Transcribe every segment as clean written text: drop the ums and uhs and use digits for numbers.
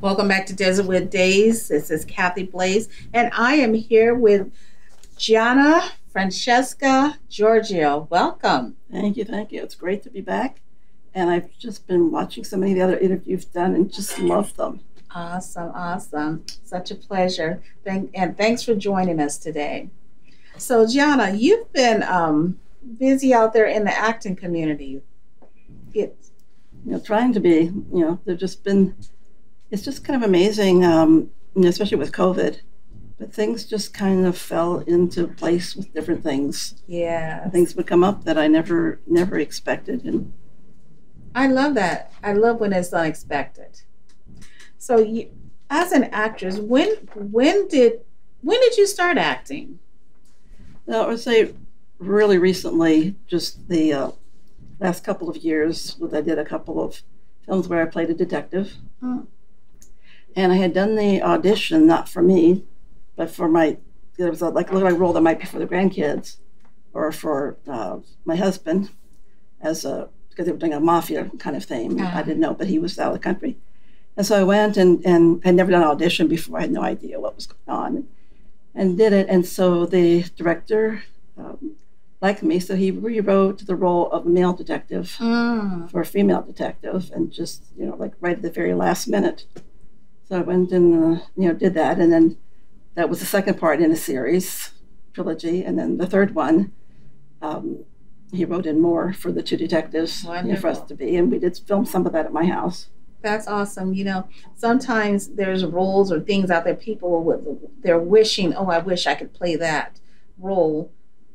Welcome back to Desertwood Days. This is Kathy Blaze, and I am here with Gianna Giorgio. Welcome. Thank you, thank you. It's great to be back, and I've just been watching so many of the other interviews you've done and just love them. Awesome, awesome. Such a pleasure. And thanks for joining us today. So, Gianna, you've been busy out there in the acting community. Trying to be. They've just been. It's just kind of amazing, especially with COVID. But things just kind of fell into place with different things. Yeah, things would come up that I never expected, and I love that. I love when it's unexpected. So, you, as an actress, when did you start acting? I would say really recently, just the last couple of years. I did a couple of films where I played a detective. Oh. And I had done the audition, not for me, but for it was like a role that might be for the grandkids or for my husband, because they were doing a mafia kind of thing. I didn't know, but he was out of the country. And so I went and I'd never done an audition before. I had no idea what was going on and did it. And so the director liked me, so he rewrote the role of a male detective for a female detective, and just, right at the very last minute. So I went and, did that. And then that was the second part in a series, trilogy. And then the third one, he wrote in more for the two detectives for us to be. And we did film some of that at my house. That's awesome. Sometimes there's roles or things out there, they're wishing, oh, I wish I could play that role.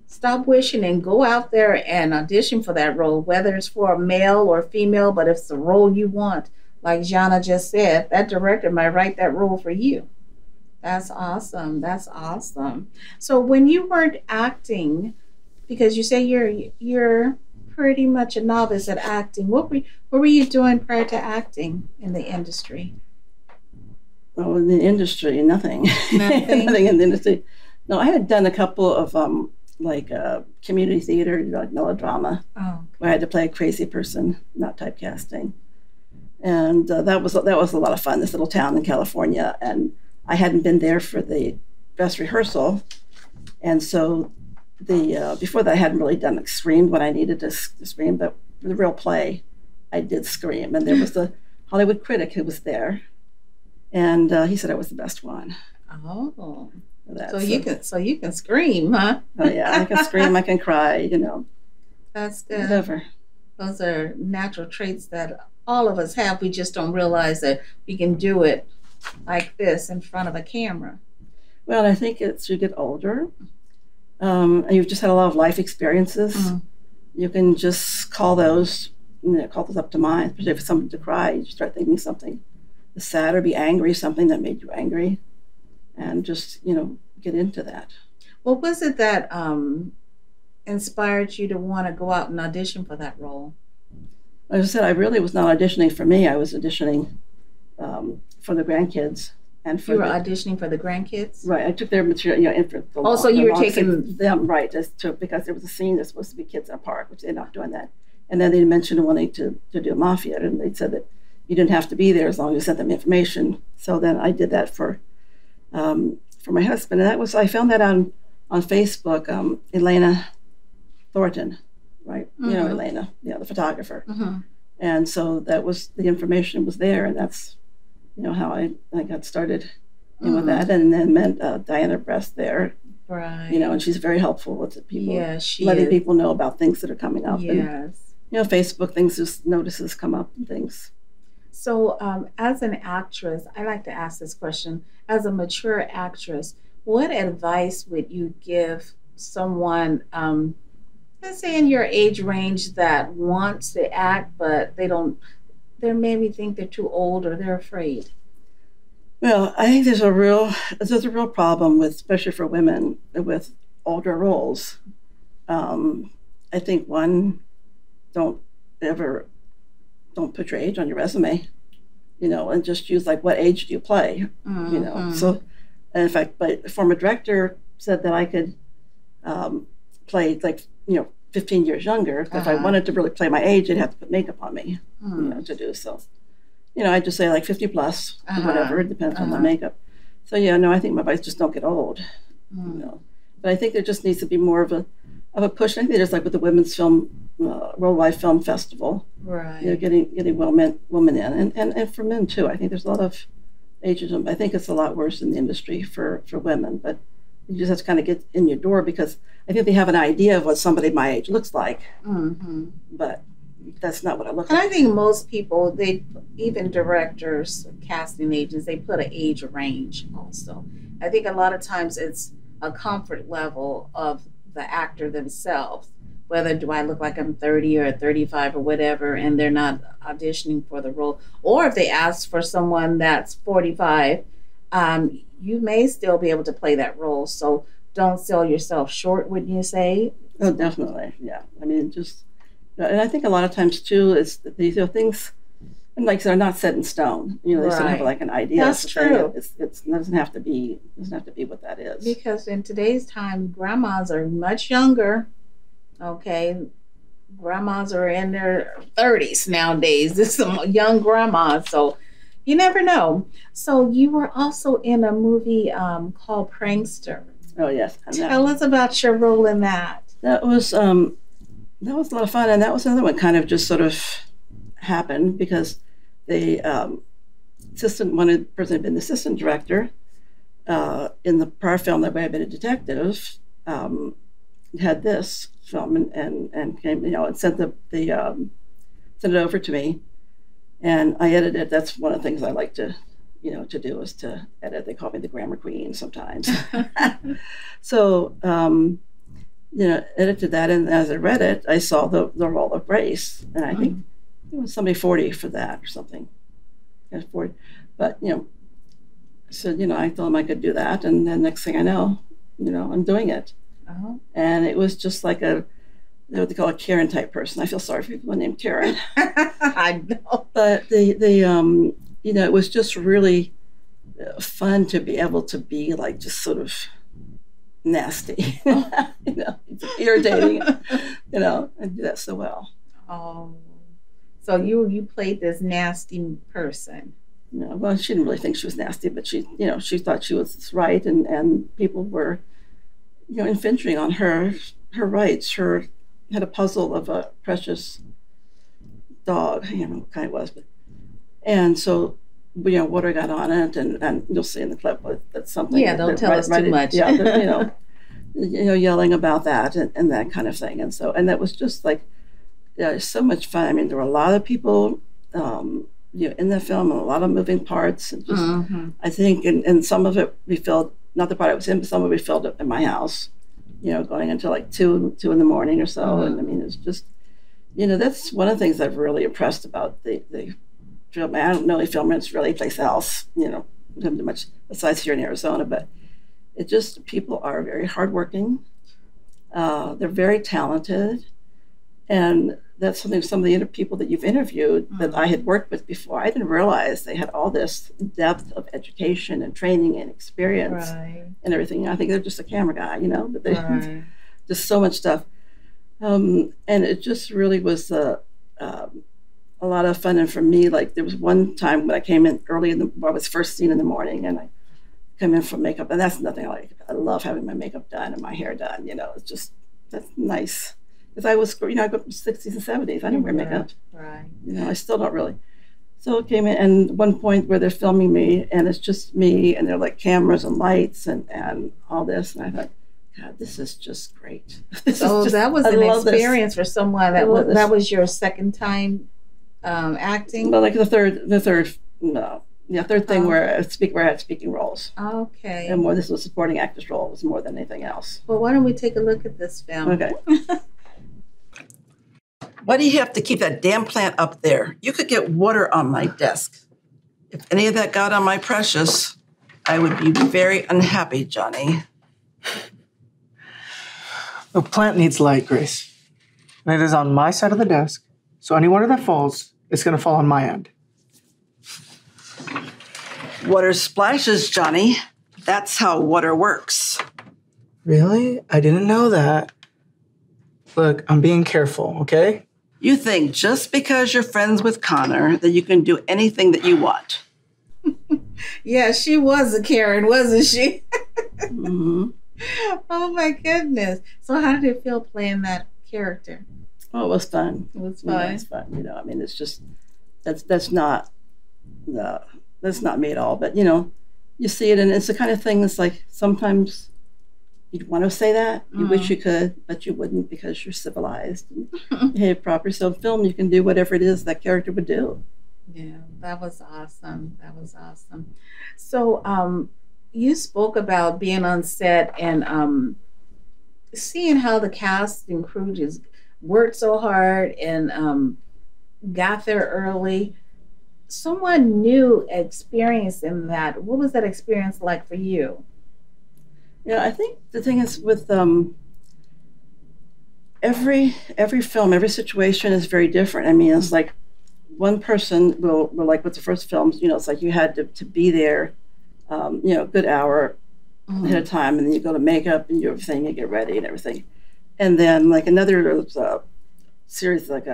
Stop wishing and go out there and audition for that role, whether it's for a male or female, but if it's the role you want. Like Gianna just said, that director might write that role for you. That's awesome. That's awesome. So when you weren't acting, because you say you're pretty much a novice at acting, what were you doing prior to acting in the industry? Oh, in the industry, nothing. Nothing? Nothing in the industry. No, I had done a couple of community theater, like melodrama, where I had to play a crazy person, not typecasting. And that was a lot of fun, this little town in California. And I hadn't been there for the dress rehearsal. And so before that, I hadn't really done scream when I needed to scream. But for the real play, I did scream. And there was the Hollywood critic who was there. And he said I was the best one. Oh. So you can scream, huh? Oh, yeah. I can scream. I can cry, That's good. Whatever. Those are natural traits that all of us have. We just don't realize that we can do it like this in front of a camera. Well, I think as you get older, and you've just had a lot of life experiences, you can just call those up to mind, especially if it's something to cry. You start thinking something sad or be angry, something that made you angry, and just, get into that. What was it that inspired you to want to go out and audition for that role? Like I said, I really was not auditioning for me. I was auditioning for the grandkids. And you were auditioning for the grandkids? Right. I took their material, so you were taking them, right, because there was a scene that's supposed to be kids in a park, which they're not doing that. And then they mentioned wanting to do a mafia, and they said that you didn't have to be there as long as you sent them information. So then I did that for my husband. And I found that on Facebook, Elena Thornton. Right, Elena, the photographer, and so that was the information was there, and that's how I got started with that, and then met Diana Brest there, right? And she's very helpful with people, letting people know about things that are coming up, yes, and Facebook things, just notices come up and things. So, as an actress, I like to ask this question: as a mature actress, what advice would you give someone, let's say in your age range, that wants to act, but they don't, they maybe think they're too old or they're afraid? Well, I think there's a real problem with, especially for women, with older roles. Um, I think one, don't ever don't put your age on your resume, and just use like what age do you play, So, and in fact, but a former director said that I could play like 15 years younger. If I wanted to really play my age, they'd have to put makeup on me, to do so. I just say like 50 plus, whatever. It depends on the makeup. So yeah, no, I think my bites just don't get old. But I think there just needs to be more of a push. I think there's like with the Women's Film Worldwide Film Festival, Right. Getting women in, and for men too. I think there's a lot of ageism. I think it's a lot worse in the industry for women, but you just have to kind of get in your door because I think they have an idea of what somebody my age looks like, but that's not what I look And like. I think most people, even directors, casting agents, they put an age range also. I think a lot of times it's a comfort level of the actor themselves. Whether do I look like I'm 30 or 35 or whatever, and they're not auditioning for the role. Or if they ask for someone that's 45, you may still be able to play that role. So don't sell yourself short, wouldn't you say? Oh, definitely, yeah. I mean, and I think a lot of times too is that these things, and like I said, are not set in stone. They sort of have like an idea. That's true. It doesn't have to be what that is. Because in today's time, grandmas are much younger. Okay, grandmas are in their 30s nowadays. This is some young grandmas, so you never know. So you were also in a movie called Prankster. Oh yes. Tell us about your role in that. That was a lot of fun, and that was another one kind of just sort of happened because the person had been the assistant director in the prior film that I had been a detective. Had this film and came and sent sent it over to me, and I edited it. That's one of the things I like to do is to edit. They call me the grammar queen sometimes. So edited that, and as I read it, I saw the role of Grace, and I think it was somebody 40 for that or something. 40, but so I told him I could do that, and then next thing I know, I'm doing it. And it was just like what they call a Karen type person. I feel sorry for people named Karen. I know. But it was just really fun to be able to be like just sort of nasty, irritating, and do that so well. Oh, so you played this nasty person. Well, she didn't really think she was nasty, but she thought she was right, and people were infringing on her rights. Had a puzzle of a precious dog. I don't know what kind it was, and so water got on it, and you'll see in the clip that's something. Yeah, don't tell us too much. Yeah, yelling about that and that kind of thing, and that was just like so much fun. I mean, there were a lot of people. In the film, and a lot of moving parts, and just I think, and some of it we filmed, not the part I was in, but some of it we filmed at my house, going until like 2 in the morning or so. And I mean, it's just, that's one of the things I've really impressed about the film. I don't know if film it's really place else, not much besides here in Arizona, but it just, people are very hardworking. They're very talented, and that's something some of the people that you've interviewed that I had worked with before, I didn't realize they had all this depth of education and training and experience and everything. I think they're just a camera guy, but they just so much stuff. And it just really was a lot of fun. And for me, like there was one time when I came in early I was first seen in the morning, and I come in for makeup, and that's nothing like. I love having my makeup done and my hair done. It's just that's nice. Because I was, I grew up in the 60s and 70s. I didn't wear makeup. Right. I still don't really. So it came in, and one point where they're filming me, and it's just me, and they're like cameras and lights and all this, and I thought, God, this is just great. So that was an experience for someone that was your second time acting. Well, like the third, no, Yeah, third thing Oh, where I had speaking roles. And okay. more, this was supporting actress roles more than anything else. Well, why don't we take a look at this film? Okay. Why do you have to keep that damn plant up there? You could get water on my desk. If any of that got on my precious, I would be very unhappy, Johnny. The plant needs light, Grace. And it is on my side of the desk, so any water that falls is going to fall on my end. Water splashes, Johnny. That's how water works. Really? I didn't know that. Look, I'm being careful, okay? You think just because you're friends with Connor that you can do anything that you want. Yeah, she was a Karen, wasn't she? Mm-hmm. Oh my goodness. So how did it feel playing that character? Oh, it was fun. It was You know, fun. it's fun. You know, I mean, it's just that's not the that's not me at all. But you know, you see it, and it's the kind of thing that's like sometimes you'd want to say that you wish you could, but you wouldn't because you're civilized and behave proper. So in film, you can do whatever it is that character would do. Yeah, that was awesome. That was awesome. So, you spoke about being on set and seeing how the cast and crew just worked so hard and got there early. Someone new experiencing that. What was that experience like for you? Yeah, I think the thing is with every film, every situation is very different. I mean, it's like one person will like with the first films, you know, it's like you had to be there, you know, a good hour ahead of time, and then you go to makeup and you everything, you get ready and everything. And then like another series, like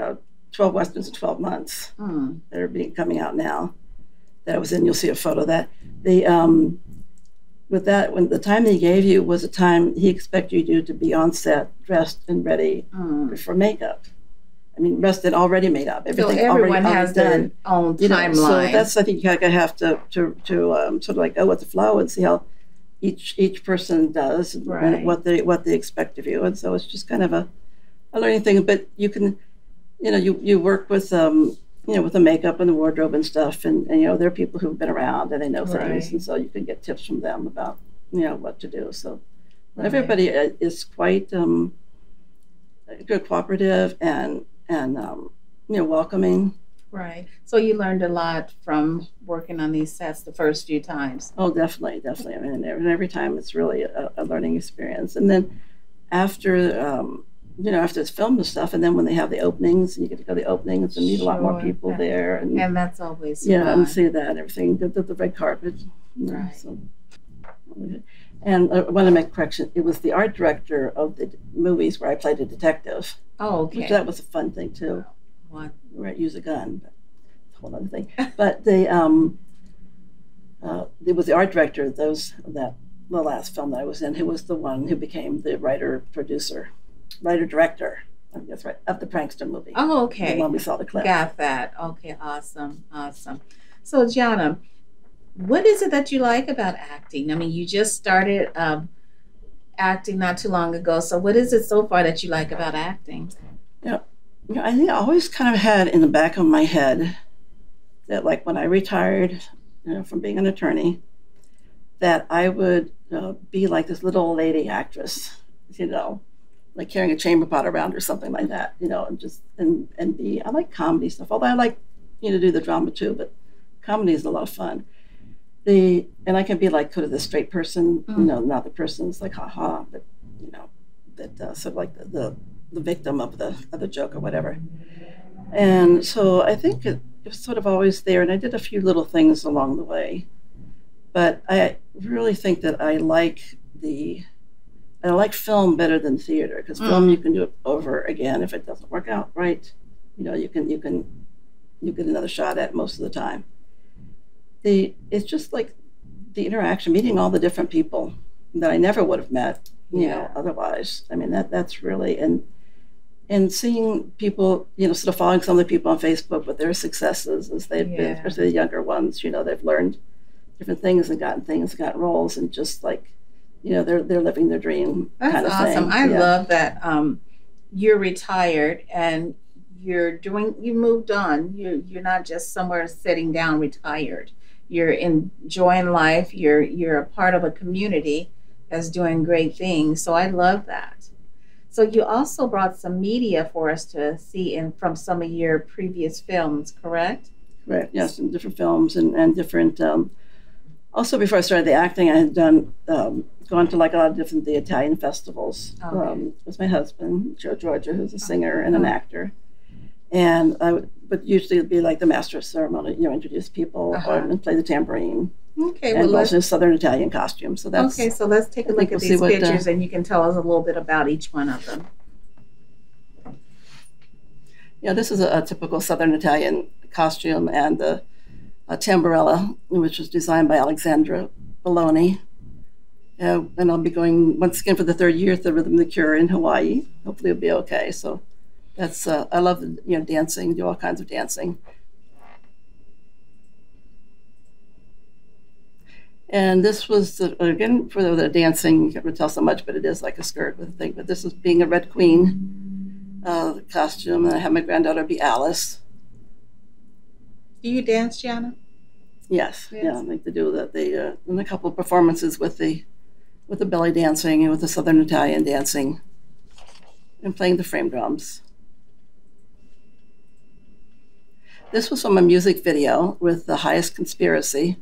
12 Westerns in 12 months that are coming out now. That I was in, you'll see a photo of that. With that, when the time he gave you was a time he expected you to be on set, dressed and ready for makeup. I mean, dressed and already made up. Everything So everyone already has their done. own You know, timeline. so that's I think you have to sort of like go with the flow and see how each person does Right. and what they expect of you. And so it's just kind of a learning thing. But you can, you know, you work with you know, with the makeup and the wardrobe and stuff, and you know, there are people who've been around and they know things, Right. and so you can get tips from them about, you know, what to do. So Right. everybody is quite good, cooperative, and you know, welcoming. Right. So you learned a lot from working on these sets the first few times. Oh, definitely, definitely. I mean, and every time it's really a learning experience. And then after, you know, after it's filmed and stuff, and then when they have the openings, and you get to go to the openings and meet a lot more Sure. people Yeah. there, And that's always yeah, fun. and see that and everything, the red carpet. You know, Right. so. And I want to make a correction. It was the art director of the movies where I played a detective, Oh, which okay. that was a fun thing too. What? Where I use a gun, but it's a whole other thing. But it was the art director of the last film that I was in, who was the one who became the writer-director, I think that's right, of the Prankster movie. Oh, The okay. one we saw the clip. Got that. Okay, awesome. Awesome. So, Gianna, what is it that you like about acting? I mean, you just started acting not too long ago. So, what is it so far that you like about acting? Yeah, you know, I think I always kind of had in the back of my head that, like, when I retired, you know, from being an attorney, that I would be like this little old lady actress, you know, like carrying a chamber pot around or something like that, you know, and just and be. I like comedy stuff, although I like, you know, to do the drama too, but comedy is a lot of fun. And I can be like sort of the straight person, you know, not the person that's like haha, but you know, that sort of like the victim of the joke or whatever. And so I think it was sort of always there, and I did a few little things along the way. But I really think that I like film better than theater, because film you can do it over again if it doesn't work out right. You know, you get another shot at it most of the time. It's just like the interaction, meeting all the different people that I never would have met, you know, otherwise. I mean, that's really, and seeing people, you know, sort of following some of the people on Facebook with their successes as they've been, especially the younger ones, you know, they've learned different things and gotten roles, and just like, you know, they're living their dream. That's kind of awesome. thing. I love that you're retired and you moved on. You're not just somewhere sitting down retired. you're enjoying life. You're a part of a community that's doing great things. So I love that. So you also brought some media for us to see in from some of your previous films, correct? Right. Yes, in different films and different. Also, before I started the acting, I had done gone to like a lot of different the Italian festivals. Okay. With my husband, Joe Giorgio, who's a singer and an actor, and I would, but usually it'd be like the master of ceremony, introduce people and play the tambourine. Okay, and well, also Southern Italian costumes. So that's okay. So let's take a look at these pictures, and you can tell us a little bit about each one of them. Yeah, this is a typical Southern Italian costume, and the tamburella, which was designed by Alexandra Bologna. And I'll be going once again for the third year at the Rhythm of the Cure in Hawaii. Hopefully it'll be okay. So that's I love dancing, do all kinds of dancing. And this was again for the dancing. You can't really tell so much, but it is like a skirt with a thing. But this is being a Red Queen costume, and I have my granddaughter be Alice. Do you dance, Gianna? Yes. Yeah, I like to do that. And a couple of performances with the belly dancing and with the Southern Italian dancing, and playing the frame drums. This was from a music video with The Highest Conspiracy.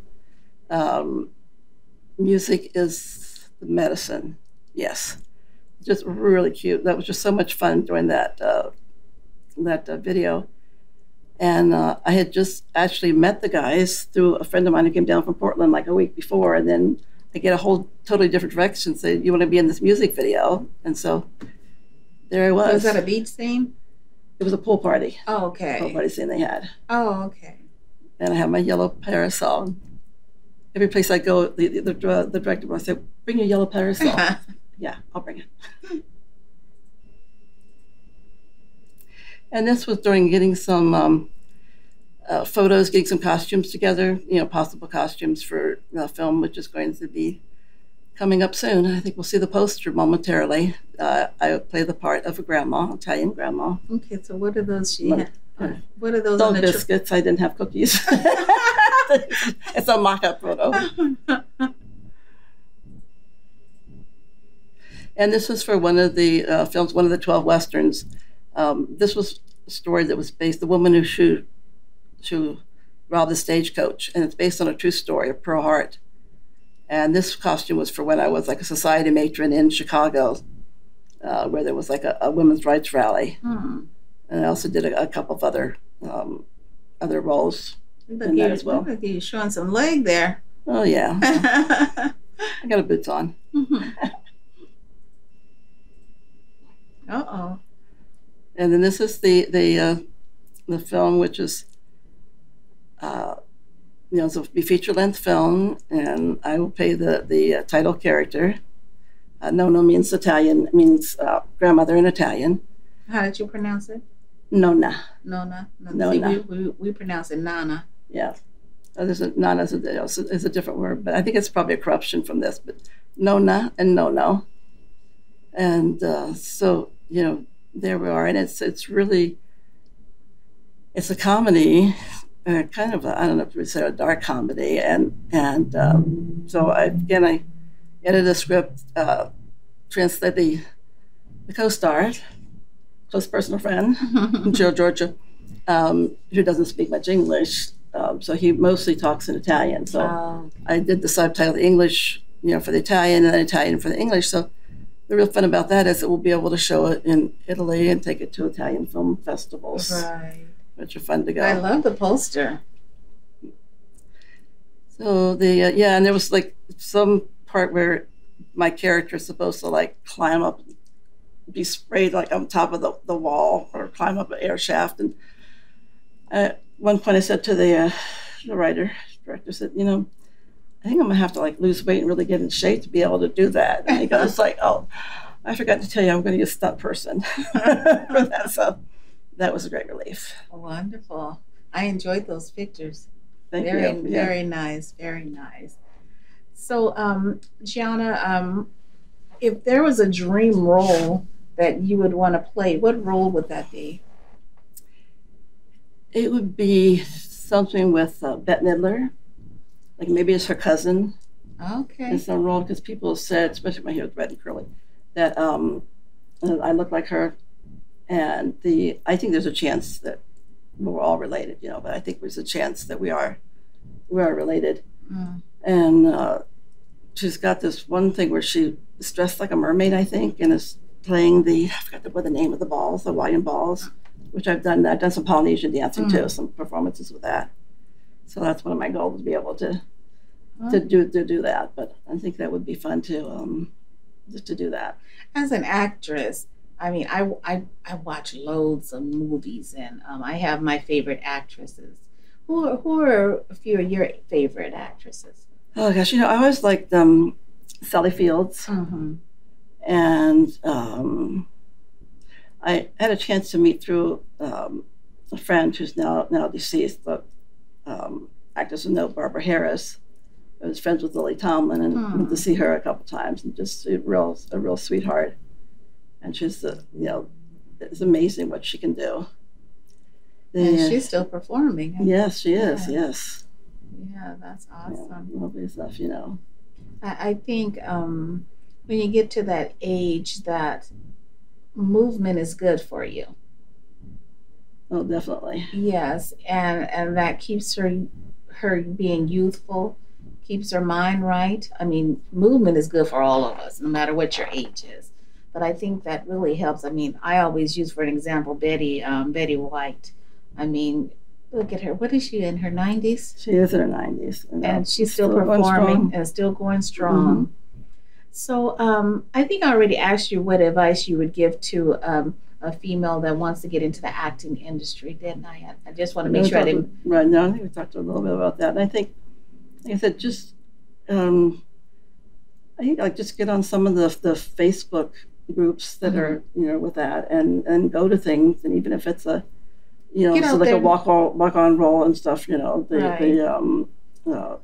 Music is the medicine. Yes, just really cute. That was just so much fun doing that video. And I had just actually met the guys through a friend of mine who came down from Portland like a week before, and then I get a whole totally different direction. Say, you want to be in this music video? And so there I was. Was that a beach scene? It was a pool party. Oh, okay. Pool party scene they had. Oh, okay. And I had my yellow parasol. Every place I go, the director will say, "Bring your yellow parasol." Yeah, I'll bring it. And this was during getting some photos, getting some costumes together, possible costumes for the film, which is going to be coming up soon. I think we'll see the poster momentarily. I play the part of a grandma, Italian grandma. Okay, so what are those? What are those? Dog biscuits. I didn't have cookies. It's a mock-up photo. And this was for one of the films, one of the 12 Westerns. This was a story that was based, the woman who robbed the stagecoach, and it's based on a true story of Pearl Hart. And this costume was for when I was like a society matron in Chicago, where there was like a women's rights rally. And I also did a couple of other roles in that as well. Look at you showing some leg there. Oh yeah, I got a boots on. Uh-oh. And then this is the film, which is it's a feature-length film, and I will play the title character. Nono means Italian, means grandmother in Italian. How did you pronounce it? Nonna. Nonna. Nonna. See, we pronounce it Nana. Yeah. Nana is a different word, but I think it's probably a corruption from this. But Nonna and Nono. And so, there we are. And it's really, it's a comedy, kind of, I don't know if we say a dark comedy. And so I edited a script, translate the co-star, close personal friend, Gianna Giorgio, who doesn't speak much English. So he mostly talks in Italian. So I did the subtitle in English, for the Italian, and then Italian for the English. So the real fun about that is that we'll be able to show it in Italy and take it to Italian film festivals, right, which are fun to go. I love the poster. So and there was like some part where my character is supposed to like climb up, be sprayed like on top of the wall, or climb up an air shaft. And at one point I said to the director said, I think I'm gonna have to like lose weight and really get in shape to be able to do that. And he goes like, "Oh, I forgot to tell you, I'm gonna get a stunt person for that." So that was a great relief. Wonderful. I enjoyed those pictures. Thank you. Very nice, very nice. So, Gianna, if there was a dream role that you would want to play, what role would that be? It would be something with Bette Midler. like maybe it's her cousin Okay. in some role, because people said, especially my hair was red and curly, that I look like her. And I think there's a chance that we're all related, but I think there's a chance that we are related. Mm. And she's got this one thing where she is dressed like a mermaid, I think, and is playing I forgot what the name of the balls, the Hawaiian balls, which I've done. I've done some Polynesian dancing too, some performances with that. So that's one of my goals, to be able to do that. But I think that would be fun to just to do that. As an actress, I mean, I watch loads of movies, and I have my favorite actresses. Who are a few of your favorite actresses? Oh gosh, I always liked Sally Fields. Mm-hmm. And I had a chance to meet through a friend who's now deceased, the actress we know, Barbara Harris. I was friends with Lily Tomlin, and went to see her a couple times, and just a real sweetheart. And she's it's amazing what she can do. And she's still performing. Yes, she is. Yes. Yeah, that's awesome. Lovely stuff, I think when you get to that age, that movement is good for you. Oh, definitely. Yes, and that keeps her being youthful, keeps her mind right. I mean, movement is good for all of us, no matter what your age is. But I think that really helps. I mean, I always use, for an example, Betty White. I mean, look at her. What is she, in her 90s? She is in her 90s. And she's still performing and still going strong. Mm-hmm. So I think I already asked you what advice you would give to a female that wants to get into the acting industry, didn't I? I just want to make sure I didn't. Right now, I think we talked a little bit about that. And I think, like I said, just I think just get on some of the Facebook groups that are with that, and go to things, and even if it's a so like a walk on roll and stuff,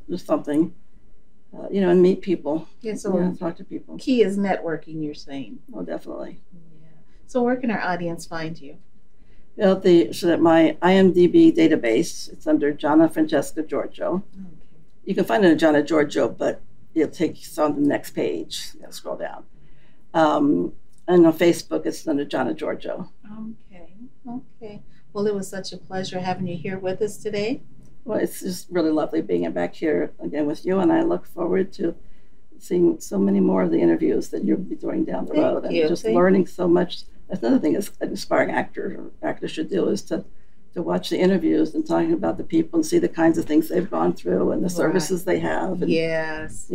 just something, and meet people. Yeah, so talk to people. Key is networking, you're saying. Oh, definitely. Yeah. So where can our audience find you? Well, so that my IMDb database, it's under Gianna Giorgio. Okay. You can find it in Gianna Giorgio, but it'll take you on the next page. Scroll down. And on Facebook, it's under Gianna Giorgio. Okay. Well, it was such a pleasure having you here with us today. Well, it's just really lovely being back here again with you, and I look forward to seeing so many more of the interviews that you'll be doing down the road. And just learning so much. That's another thing as an aspiring actor or actress should do, is to watch the interviews and talking about the people and see the kinds of things they've gone through and the services they have. And, yes.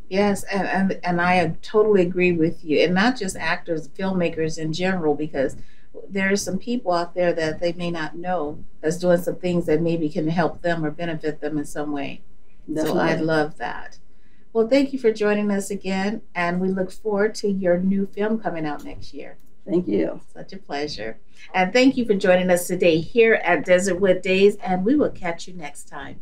Yes, and I totally agree with you. And not just actors, filmmakers in general, because there's some people out there that they may not know that's doing some things that maybe can help them or benefit them in some way. Definitely. So I love that. Well, thank you for joining us again, and we look forward to your new film coming out next year. Thank you. Such a pleasure. And thank you for joining us today here at Desertwood Days, and we will catch you next time.